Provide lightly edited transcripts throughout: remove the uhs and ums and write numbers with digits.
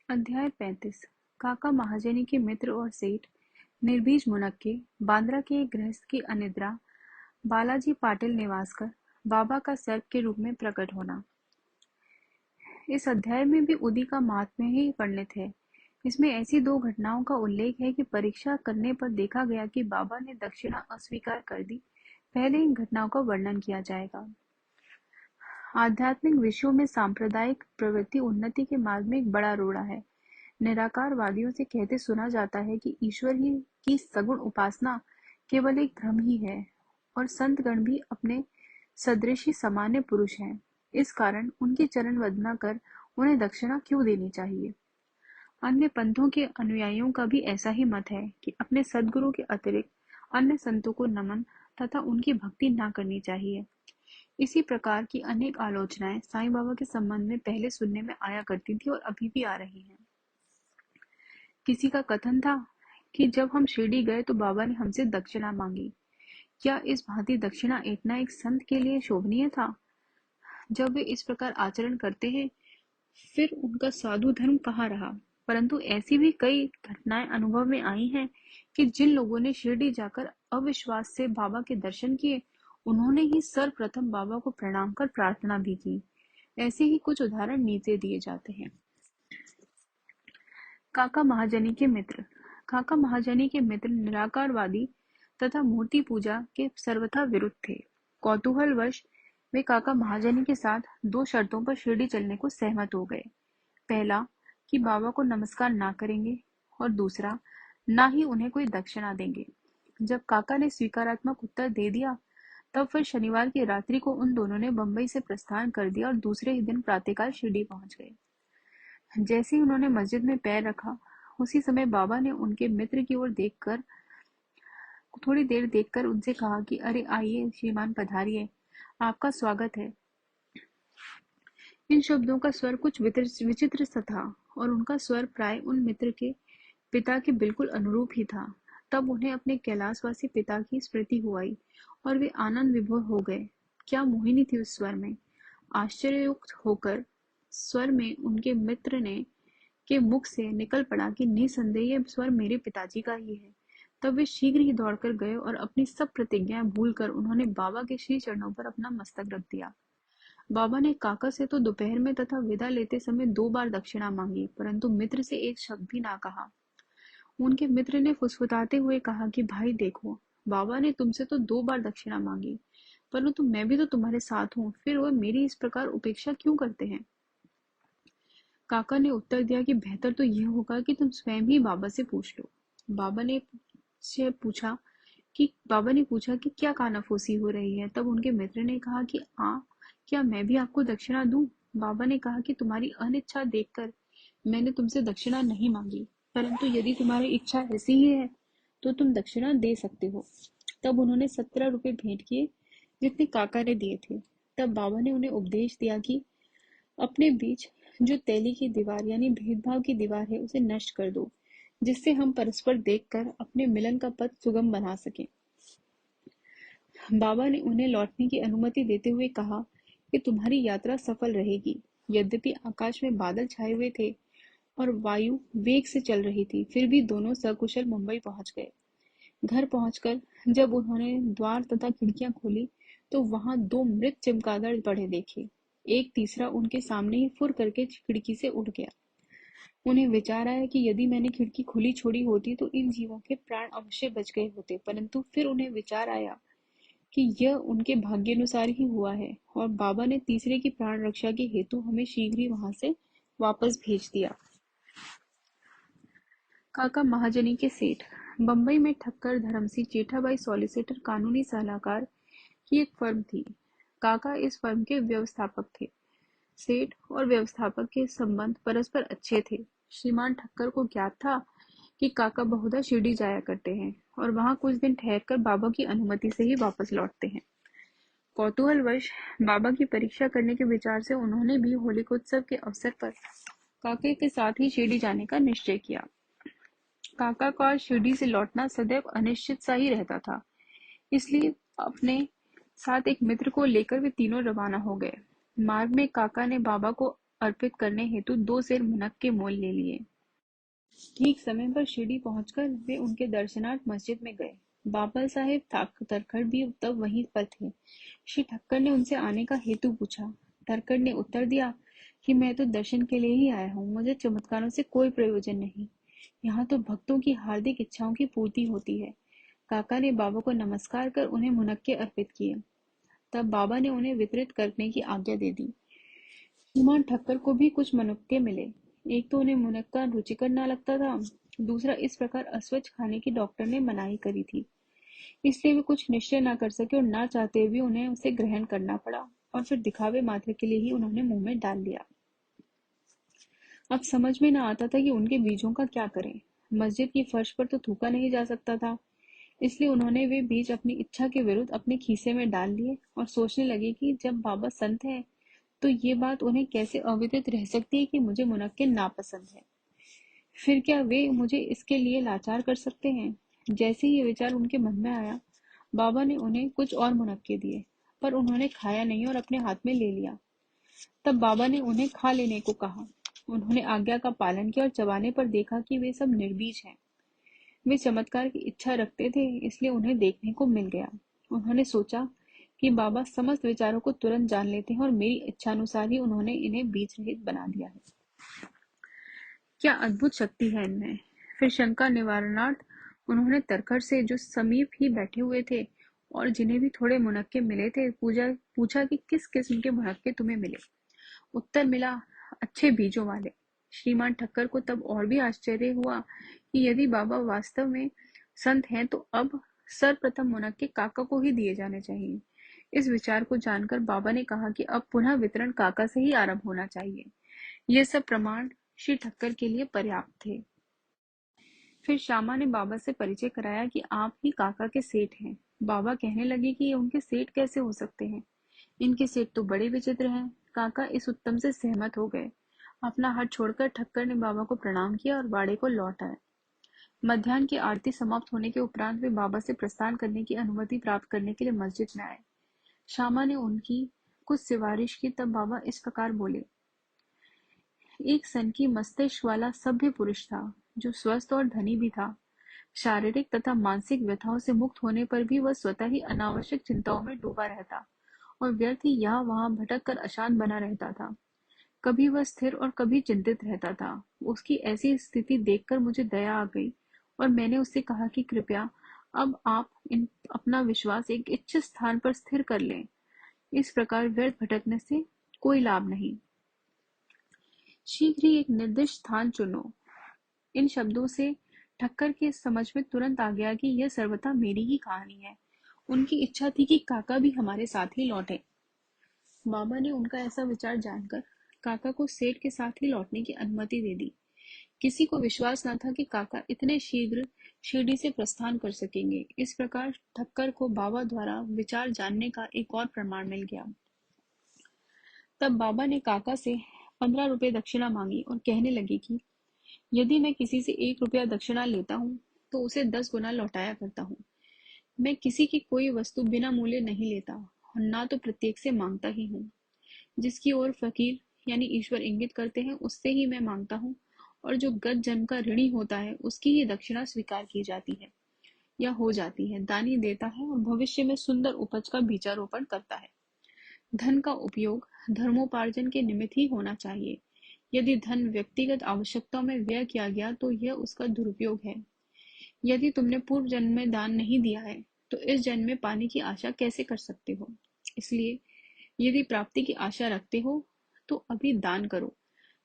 अध्याय 35। काका महाजनी के मित्र और सेठ निर्बीज मुनक्के बांद्रा के एक गृहस्थ की अनिद्रा बालाजी पाटिल निवासकर बाबा का सर्प के रूप में प्रकट होना। इस अध्याय में भी उदी का महात्म्य ही वर्णित है। इसमें ऐसी दो घटनाओं का उल्लेख है कि परीक्षा करने पर देखा गया कि बाबा ने दक्षिणा अस्वीकार कर दी। पहले इन घटनाओं का वर्णन किया जाएगा। आध्यात्मिक विषयों में सांप्रदायिक प्रवृत्ति उन्नति के मार्ग में एक बड़ा रोड़ा है। निराकारवादियों से कहते सुना जाता है कि ईश्वर ही की सगुण उपासना केवल एक भ्रम ही है और संतगण भी अपने सदृश ही सामान्य पुरुष हैं। इस कारण उनकी चरण वंदना कर उन्हें दक्षिणा क्यों देनी चाहिए। अन्य पंथों के अनुयायियों का भी ऐसा ही मत है कि अपने सद्गुरु के अतिरिक्त अन्य संतों को नमन तथा उनकी भक्ति न करनी चाहिए। इसी प्रकार की अनेक आलोचनाएं साईं बाबा के संबंध में पहले सुनने में आया करती थी और अभी भी आ रही हैं। किसी का कथन था कि जब हम शिरडी गए तो बाबा ने हमसे दक्षिणा मांगी। क्या इस भांति दक्षिणा ऐंठना एक संत के लिए शोभनीय था? जब वे इस प्रकार आचरण करते हैं फिर उनका साधु धर्म कहाँ रहा। परंतु ऐसी भी कई घटनाएं अनुभव में आई हैं कि जिन लोगों ने शिरडी जाकर अविश्वास से बाबा के दर्शन किए उन्होंने ही सर्वप्रथम बाबा को प्रणाम कर प्रार्थना भी की। ऐसे ही कुछ उदाहरण नीचे दिए जाते हैं। काका महाजनी के मित्र। काका महाजनी के मित्र निराकारवादी तथा मूर्ति पूजा के सर्वथा विरुद्ध थे। कौतूहलवश वे काका महाजनी के साथ दो शर्तों पर शिरडी चलने को सहमत हो गए। पहला कि बाबा को नमस्कार ना करेंगे और दूसरा ना ही उन्हें कोई दक्षिणा देंगे। जब काका ने स्वीकारात्मक उत्तर दे दिया तब फिर शनिवार की रात्रि को उन दोनों ने बंबई से प्रस्थान कर दिया और दूसरे ही दिन प्रातःकाल शिरडी पहुंच गए। जैसे ही उन्होंने मस्जिद में पैर रखा उसी समय बाबा ने उनके मित्र की ओर देखकर थोड़ी देर देखकर उनसे कहा कि अरे आइए श्रीमान पधारिए, आपका स्वागत है। इन शब्दों का स्वर कुछ विचित्र सा था और उनका स्वर प्राय उन मित्र के पिता के बिल्कुल अनुरूप ही था। तब उन्हें अपने कैलाशवासी पिता की स्मृति हो आई और वे आनंद विभोर हो गए। क्या मोहिनी थी उस स्वर में। आश्चर्ययुक्त होकर स्वर में उनके मित्र ने के मुख से निकल पड़ा कि निसंदेह यह स्वर मेरे पिताजी का ही है। तब वे शीघ्र ही दौड़कर गए और अपनी सब प्रतिज्ञाएं भूलकर उन्होंने बाबा के श्री चरणों पर अपना मस्तक रख दिया। बाबा ने काका से तो दोपहर में तथा विदा लेते समय 2 बार दक्षिणा मांगी, परंतु मित्र से एक शब्द भी ना कहा। उनके मित्र ने फुसफुसाते हुए कहा कि भाई देखो, बाबा ने तुमसे तो 2 बार दक्षिणा मांगी, परंतु मैं भी तो तुम्हारे साथ हूँ, फिर वह मेरी इस प्रकार उपेक्षा क्यों करते हैं। काका ने उत्तर दिया कि बेहतर तो यह होगा कि तुम स्वयं ही बाबा से पूछ लो। बाबा ने पूछा कि क्या कानाफूसी हो रही है। तब उनके मित्र ने कहा कि क्या मैं भी आपको दक्षिणा दूं। बाबा ने कहा कि तुम्हारी अनिच्छा देखकर मैंने तुमसे दक्षिणा नहीं मांगी, परंतु यदि तुम्हारी इच्छा ऐसी ही है तो तुम दक्षिणा दे सकते हो। तब उन्होंने 17 रुपए भेंट किए जितने काका ने दिए थे। तब बाबा ने उन्हें उपदेश दिया कि अपने बीच जो तैली की दीवार यानी भेदभाव की दीवार है उसे नष्ट कर दो, जिससे हम परस्पर देखकर अपने मिलन का पथ सुगम बना सकें। बाबा ने उन्हें लौटने की अनुमति देते हुए कहा कि तुम्हारी यात्रा सफल रहेगी। यद्यपि आकाश में बादल छाए हुए थे और वायु वेग से चल रही थी, फिर भी दोनों सकुशल मुंबई पहुंच गए। घर पहुंचकर जब उन्होंने द्वार तथा खिड़कियां खोली तो वहां 2 मृत चमगादड़ पड़े देखे। एक तीसरा उनके सामने ही फुर करके खिड़की से उड़ गया। उन्हें विचार आया कि यदि मैंने खिड़की खुली छोड़ी होती तो इन जीवों के प्राण अवश्य बच गए होते, परंतु फिर उन्हें विचार आया कि यह उनके भाग्यानुसार ही हुआ है और बाबा ने तीसरे की प्राण रक्षा के हेतु हमें शीघ्र ही वहां से वापस भेज दिया। काका महाजनी के सेठ। बंबई में ठक्कर धर्मसिंह जेठाबाई सॉलिसिटर कानूनी सलाहकार की एक फर्म थी। काका इस फर्म के व्यवस्थापक थे। सेठ और व्यवस्थापक के संबंध परस्पर अच्छे थे। श्रीमान ठक्कर को ज्ञात था कि काका बहुधा शिरडी जाया करते हैं और वहां कुछ दिन ठहरकर बाबा की अनुमति से ही वापस लौटते हैं। कौतूहलवश बाबा की परीक्षा करने के विचार से उन्होंने भी होलिकोत्सव के अवसर पर काके के साथ ही शिरडी जाने का निश्चय किया। काका का शिरडी से लौटना सदैव अनिश्चित सा ही रहता था, इसलिए अपने साथ एक मित्र को लेकर वे तीनों रवाना हो गए। मार्ग में काका ने बाबा को अर्पित करने हेतु 2 सेर मुनक के मोल ले लिए। ठीक समय पर शिरडी पहुंचकर वे उनके दर्शनार्थ मस्जिद में गए। बाबा साहेब तरखड़ भी तब वहीं पर थे। श्री ठक्कर ने उनसे आने का हेतु पूछा। तरखड़ ने उत्तर दिया कि मैं तो दर्शन के लिए ही आया हूँ, मुझे चमत्कारों से कोई प्रयोजन नहीं। यहाँ तो भक्तों की हार्दिक इच्छाओं की पूर्ति होती है। काका ने बाबा को नमस्कार कर उन्हें मुनक्के अर्पित किए। तब बाबा ने उन्हें वितरित करने की आज्ञा दे दी। श्रीमान ठक्कर को भी कुछ मुनक्के मिले। एक तो उन्हें मुनक्का रुचिकर न लगता था, दूसरा इस प्रकार अस्वच्छ खाने की डॉक्टर ने मनाही करी थी, इसलिए वे कुछ निश्चय न कर सके और ना चाहते हुए उन्हें उसे ग्रहण करना पड़ा और फिर दिखावे मात्र के लिए ही उन्होंने मुंह में डाल लिया। अब समझ में न आता था कि उनके बीजों का क्या करें। मस्जिद की फर्श पर तो थूका नहीं जा सकता था, इसलिए उन्होंने वे बीज अपनी इच्छा के विरुद्ध अपने खीसे में डाल लिए और सोचने लगे कि जब बाबा संत हैं तो ये बात उन्हें कैसे अविदित रह सकती है कि मुझे मुनक्के नापसंद है। फिर क्या वे मुझे इसके लिए लाचार कर सकते हैं? जैसे ही ये विचार उनके मन में आया, बाबा ने उन्हें कुछ और मुनक्के दिए, पर उन्होंने खाया नहीं और अपने हाथ में ले लिया। तब बाबा ने उन्हें खा लेने को कहा। उन्होंने आज्ञा का पालन किया और चबाने पर देखा कि वे सब निर्बीज हैं। वे चमत्कार की इच्छा रखते थे, इसलिए उन्हें देखने को मिल गया। उन्होंने सोचा कि बाबा समस्त विचारों को तुरंत जान लेते हैं और मेरी इच्छानुसार ही उन्होंने इन्हें बीज रहित बना दिया है। क्या अद्भुत शक्ति है इनमें। फिर शंका निवारणार्थ उन्होंने तरखड़ से, जो समीप ही बैठे हुए थे और जिन्हें भी थोड़े मुनक्के मिले थे, पूछा कि किस किस्म के मुनक्के तुम्हें मिले। उत्तर मिला, अच्छे बीजों वाले। श्रीमान ठक्कर को तब और भी आश्चर्य हुआ कि यदि बाबा वास्तव में संत हैं तो अब सर्वप्रथम मुनक्के काका को ही दिए जाने चाहिए। इस विचार को जानकर बाबा ने कहा कि अब पुनः वितरण काका से ही आरंभ होना चाहिए। ये सब प्रमाण श्री ठक्कर के लिए पर्याप्त थे। फिर श्यामा ने बाबा से परिचय कराया कि आप ही काका के सेठ हैं। बाबा कहने लगे कि ये उनके सेठ कैसे हो सकते हैं, इनके सेठ तो बड़े विचित्र हैं। काका इस उत्तम से सहमत हो गए। अपना हाथ छोड़कर ठक्कर ने बाबा को प्रणाम किया और बाड़े को लौट आए। मध्याह्न की आरती समाप्त होने के उपरांत वे बाबा से प्रस्थान करने की अनुमति प्राप्त करने के लिए मस्जिद में आए। श्यामा ने उनकी कुछ सिफारिश की, तब बाबा इस प्रकार बोले। एक सनकी मस्तिष्क वाला सभ्य पुरुष था, जो स्वस्थ और धनी भी था। शारीरिक तथा मानसिक व्यथाओं से मुक्त होने पर भी वह स्वतः ही अनावश्यक चिंताओं में डूबा रहता और व्यर्थ ही यहाँ वहां भटक कर अशांत बना रहता था। कभी वह स्थिर और कभी चिंतित रहता था। उसकी ऐसी स्थिति देखकर मुझे दया आ गई और मैंने उससे कहा कि कृपया अब आप अपना विश्वास एक इच्छित स्थान पर स्थिर कर लें। इस प्रकार व्यर्थ भटकने से कोई लाभ नहीं। शीघ्र ही एक निर्दिष्ट स्थान चुनो। इन शब्दों से ठक्कर के समझ में तुरंत आ गया कि यह सर्वथा मेरी ही कहानी है। उनकी इच्छा थी कि काका भी हमारे साथ ही लौटे। बाबा ने उनका ऐसा विचार जानकर काका को सेठ के साथ ही लौटने की अनुमति दे दी। किसी को विश्वास न था कि काका इतने शीघ्र शिरडी से प्रस्थान कर सकेंगे। इस प्रकार ठक्कर को बाबा द्वारा विचार जानने का एक और प्रमाण मिल गया। तब बाबा ने काका से 15 रुपए दक्षिणा मांगी और कहने लगे कि यदि मैं किसी से 1 रुपया दक्षिणा लेता हूँ तो उसे 10 गुना लौटाया करता हूँ। मैं किसी की कोई वस्तु बिना मूल्य नहीं लेता और ना तो प्रत्येक से मांगता ही हूँ। जिसकी ओर फकीर यानी ईश्वर इंगित करते हैं उससे ही मैं मांगता हूँ, और जो गत जन्म का ऋणी होता है उसकी ही दक्षिणा स्वीकार की जाती है या हो जाती है। दानी देता है और भविष्य में सुंदर उपज का बीजारोपण करता है। धन का उपयोग धर्मोपार्जन के निमित्त ही होना चाहिए। यदि धन व्यक्तिगत आवश्यकताओं में व्यय किया गया तो यह उसका दुरुपयोग है। यदि तुमने पूर्व जन्म में दान नहीं दिया है तो इस जन्म में पाने की आशा कैसे कर सकते हो। इसलिए यदि प्राप्ति की आशा रखते हो तो अभी दान करो।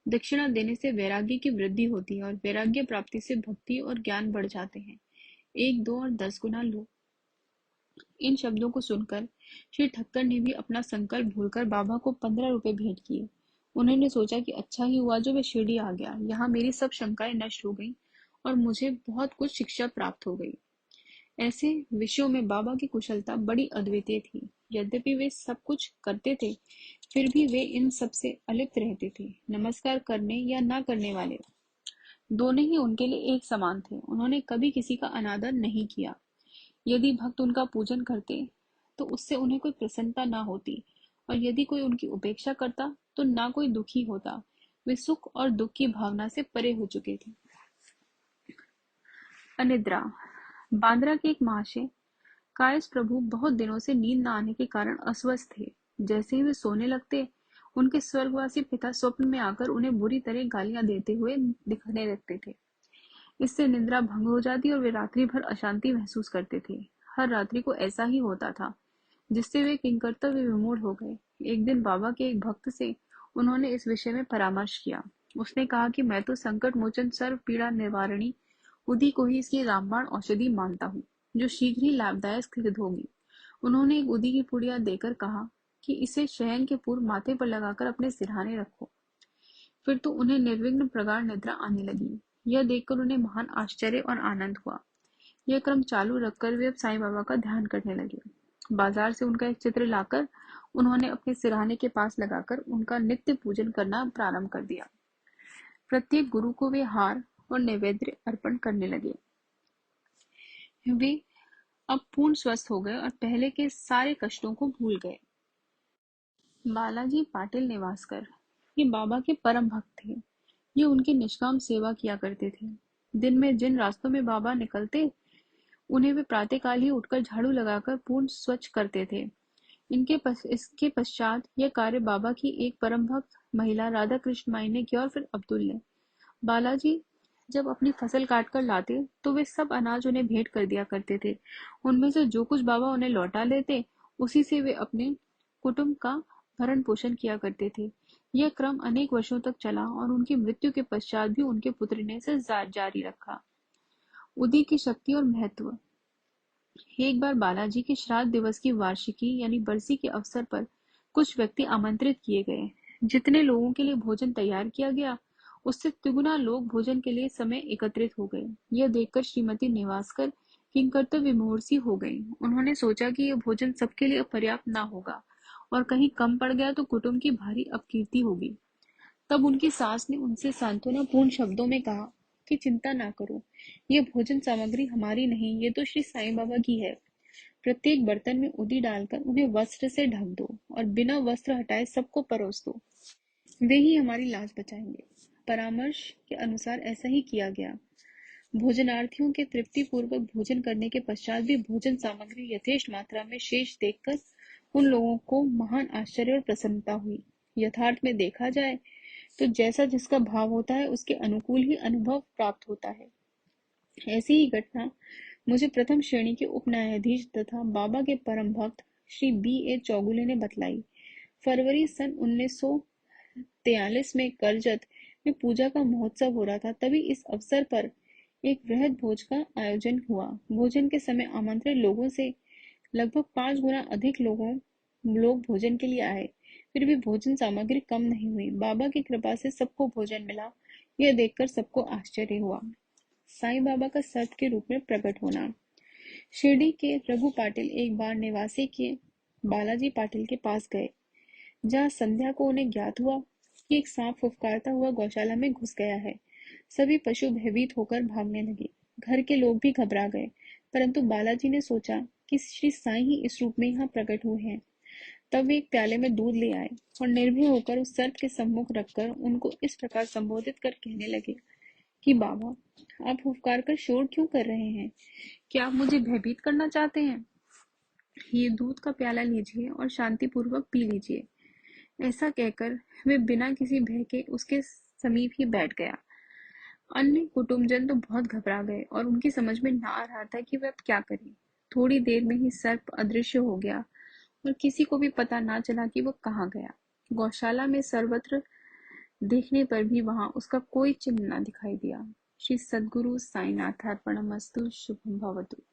दक्षिणा देने से वैराग्य की वृद्धि होती है और वैराग्य प्राप्ति से भक्ति और ज्ञान बढ़ जाते हैं। 1, 2 और 10 गुना लो। इन शब्दों को सुनकर श्री ठक्कर ने भी अपना संकल्प भूलकर बाबा को 15 रुपए भेंट किए। उन्होंने सोचा कि अच्छा ही हुआ जो मैं शिरडी आ गया, यहाँ मेरी सब शंकाएं नष्ट हो गईं और मुझे बहुत कुछ शिक्षा प्राप्त हो गई। ऐसे विषयों में बाबा की कुशलता बड़ी अद्वितीय थी। यद्यपि वे सब कुछ करते थे, फिर भी वे इन सब से अलिप्त रहते थे। नमस्कार करने या न करने वाले दोनों ही उनके लिए एक समान थे। उन्होंने कभी किसी का अनादर नहीं किया। यदि भक्त उनका पूजन करते तो उससे उन्हें कोई प्रसन्नता न होती और यदि कोई उनकी उपेक्षा करता तो ना कोई दुखी होता। वे सुख और दुख की भावना से परे हो चुके थे। अनिद्रा। बांद्रा के एक महाशय कायस्थ प्रभु बहुत दिनों से नींद न आने के कारण अस्वस्थ थे। जैसे ही वे सोने लगते, उनके स्वर्गवासी पिता स्वप्न में आकर उन्हें बुरी तरह गालियां देते हुए दिखने लगते थे। इससे निद्रा भंग हो जाती और वे रात्रि भर अशांति महसूस करते थे। हर रात्रि को ऐसा ही होता था, जिससे वे किंकर्तव्य विमूढ़ हो गए। एक दिन बाबा के एक भक्त से उन्होंने इस विषय में परामर्श किया। उसने कहा कि मैं तो संकट मोचन सर्व पीड़ा निवारणी उदी को ही इसकी रामबाण औषधि मानता हूँ, जो शीघ्र ही लाभदायक सिद्ध होगी। उन्होंने एक उदी की पुड़िया देकर कहा कि इसे शयन के पूर्व माथे पर लगाकर अपने सिरहाने रखो। फिर तो उन्हें निर्विघ्न प्रगाढ़ निद्रा आने लगी। यह देखकर उन्हें महान आश्चर्य और आनंद हुआ। यह क्रम चालू रखकर वे अब साईं बाबा का ध्यान करने लगे। बाजार से उनका एक चित्र लाकर उन्होंने अपने सिरहाने के पास लगाकर उनका नित्य पूजन करना प्रारंभ कर दिया। प्रत्येक गुरु को वे हार और नैवेद्य अर्पण करने लगे। वे अब पूर्ण स्वस्थ हो गए और पहले के सारे कष्टों को भूल गए। बालाजी पाटिल नेवासकर ये बाबा के परम भक्त थे। ये उनकी निष्काम सेवा किया करते थे। दिन में जिन रास्तों में बाबा निकलते, उन्हें वे प्रातःकाल ही उठकर झाड़ू लगाकर पूर्ण स्वच्छ करते थे। इसके पश्चात यह कार्य बाबा की एक परम भक्त महिला राधा कृष्ण माई ने किया और फिर अब्दुल ने। बालाजी जब अपनी फसल काट कर लाते तो वे सब अनाज उन्हें भेंट कर दिया करते थे। उनमें से जो कुछ बाबा उन्हें लौटा लेते, उसी से वे अपने कुटुंब का भरण पोषण किया करते थे। यह क्रम अनेक वर्षों तक चला और उनकी मृत्यु के पश्चात भी उनके पुत्र ने इसे जारी रखा। उदी की शक्ति और महत्व। एक बार बालाजी के श्राद्ध दिवस की वार्षिकी यानी बरसी के अवसर पर कुछ व्यक्ति आमंत्रित किए गए। जितने लोगों के लिए भोजन तैयार किया गया, उससे तिगुना लोग भोजन के लिए समय एकत्रित हो गए। यह देखकर श्रीमती नेवासकर किंकर्तव्य विमूढ़ सी हो गईं। उन्होंने सोचा कि यह भोजन सबके लिए पर्याप्त ना होगा और कहीं कम पड़ गया तो कुटुंब की भारी अपकीर्ति होगी। तब उनकी सास ने उनसे सांत्वनापूर्ण शब्दों में कहा कि चिंता ना करो, ये भोजन सामग्री हमारी नहीं, ये तो श्री साईं बाबा की है। प्रत्येक बर्तन में उदी डालकर उन्हें वस्त्र से ढक दो और बिना वस्त्र हटाए सबको परोस दो। वे ही हमारी लाज बचाएंगे। परामर्श के अनुसार ऐसा ही किया गया। भोजनार्थियों के तृप्ति पूर्वक भोजन करने के पश्चात भी भोजन सामग्री यथेष्ट मात्रा में शेष देखकर उन लोगों को महान आश्चर्य और प्रसन्नता हुई। यथार्थ में देखा जाए तो जैसा जिसका भाव होता है, उसके अनुकूल ही अनुभव प्राप्त होता है। ऐसी ही घटना मुझे प्रथम श्रेणी के उप न्यायाधीश तथा बाबा के परम भक्त श्री B.A. चौगुले ने बतलाई। फरवरी सन 1943 में करजत में पूजा का महोत्सव हो रहा था। तभी इस अवसर पर एक वृहद भोज का आयोजन हुआ। भोजन के समय आमंत्रित लोगों से लगभग 5 गुना अधिक लोग भोजन के लिए आए। फिर भी भोजन सामग्री कम नहीं हुई। बाबा की कृपा से सबको भोजन मिला। यह देखकर सबको आश्चर्य हुआ। साईं बाबा का सत्य के रूप में प्रकट होना। शिरडी के रघु पाटिल एक बार निवासी के बालाजी पाटिल के पास गए, जहाँ संध्या को उन्हें ज्ञात हुआ कि एक सांप फुफकारता हुआ गौशाला में घुस गया है। सभी पशु भयभीत होकर भागने लगे। घर के लोग भी घबरा गए, परंतु बालाजी ने सोचा कि श्री साईं ही इस रूप में यहाँ प्रकट हुए हैं। तब वे एक प्याले में दूध ले आए और निर्भय होकर उस सर्प के सम्मुख रखकर उनको इस प्रकार संबोधित कर कहने लगे कि बाबा, आप फुफकार कर शोर क्यों कर रहे हैं? क्या आप मुझे भयभीत करना चाहते हैं? ये दूध का प्याला लीजिए और शांतिपूर्वक पी लीजिए। ऐसा कहकर वे बिना किसी भय के उसके समीप ही बैठ गया। अन्य कुटुंबजन तो बहुत घबरा गए और उनकी समझ में ना आ रहा था कि वे अब क्या करें। थोड़ी देर में ही सर्प अदृश्य हो गया और किसी को भी पता ना चला कि वो कहाँ गया। गौशाला में सर्वत्र देखने पर भी वहां उसका कोई चिन्ह न दिखाई दिया। श्री सद्गुरु साईनाथार्पणमस्तु। शुभम भवतु।